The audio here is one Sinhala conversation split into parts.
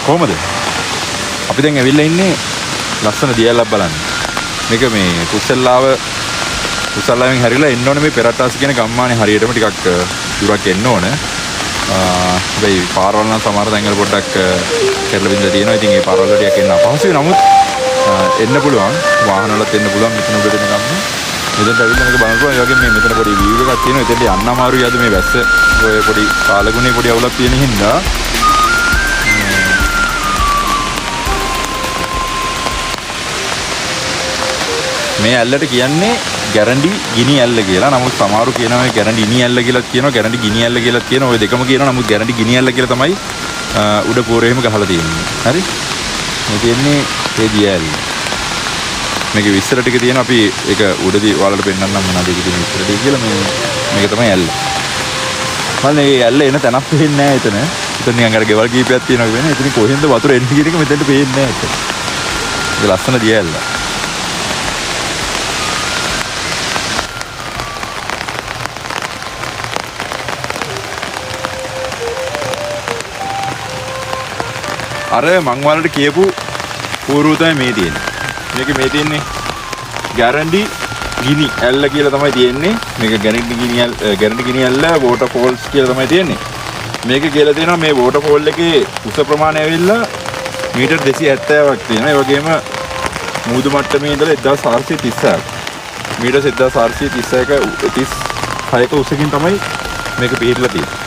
කොහමද? අපි දැන් ඇවිල්ලා ඉන්නේ ලස්සන දියැලක් බලන්න. මේක මේ කුසල්ලාවෙන් හැරිලා එන්න ඕනේ මේ පෙරට්ටාස කියන ගම්මානේ හරියටම ටිකක් දුරක් එන්න ඕනේ. හැබැයි පාරවල් නම් සමහර තැන්වල පොඩ්ඩක් කෙරළ බින්දලා තියෙනවා. ඉතින් ඒ පාරවල් ටිකක් එන්න අපහසුයි. නමුත් එන්න පුළුවන්. වාහන වලත් එන්න පුළුවන්. මෙතන උඩට එන ගම්ම. මෙතනට ඇවිල්ලා මේක බලන්න පුළුවන්. ඒ වගේම මෙතන පොඩි view එකක් තියෙනවා. එතෙන්ට යන්න අමාරුයි. අද මේ වැස්ස ඔය පොඩි කාලගුණේ පොඩි අවුලක් තියෙන හින්දා මේ ඇල්ලට කියන්නේ ගැරන්ඩි ගිනි ඇල්ල කියලා. නමුත් සමහරු කියනවා මේ ගැරන්ඩි ඉනි ඇල්ල කියලාත් කියනවා, ගැරන්ඩි ගිනි ඇල්ල කියලාත් කියනවා. ඔය දෙකම කියනවා. නමුත් ගැරන්ඩි ගිනි ඇල්ල කියලා තමයි උඩ පෝරේම ගහලා තියෙන්නේ. හරි? මේ තියෙන්නේ ඒ දිය ඇල්ල. මේකේ විස්තර ටික තියෙනවා. අපි ඒක උඩදී ඔයාලට පෙන්නන්නම් මොනවද ඒකේ තියෙන විස්තර ටික කියලා. මේක තමයි ඇල්ල. මම මේ ඇල්ල එන තැනක් පේන්නේ නැහැ එතන. එතන නිකන් අර ගෙවල් කීපයක් තියෙනවා වෙන්නේ. එතන කොහෙන්ද වතුර එන්නේ කියන එක මෙතෙන්ට පේන්නේ නැහැ. ඒක ලස්සන දිය ඇල්ල. අර මං වලට කියපු පූර්ව තමයි මේ තියෙන්නේ. මේ තියෙන්නේ ගැරන්ඩි ගිනි ඇල්ල කියලා තමයි තියෙන්නේ. මේක ගැරන්ඩි ගිනි ඇල්ල වෝටර්ෆෝල්ස් කියලා තමයි තියෙන්නේ. මේක කියලා තියෙනවා මේ වෝටර්ෆෝල් එකේ උස ප්‍රමාණය ඇවිල්ලා මීටර් 270ක් තියෙනවා. ඒ වගේම මූදු මට්ටමේ ඉඳලා 1436ක්. මීටර් 1436ක උසකින් තමයි මේක පිහිටලා තියෙන්නේ.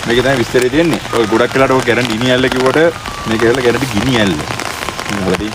මේක තමයි විස්තරය තියෙන්නේ. ඔය ගොඩක් වෙලාවට ඔය ගැරන්ටි ගිනි ඇල්ල කිව්වට මේක ඇල්ල ගැරන්ටි ගිනි ඇල්ල. හරි.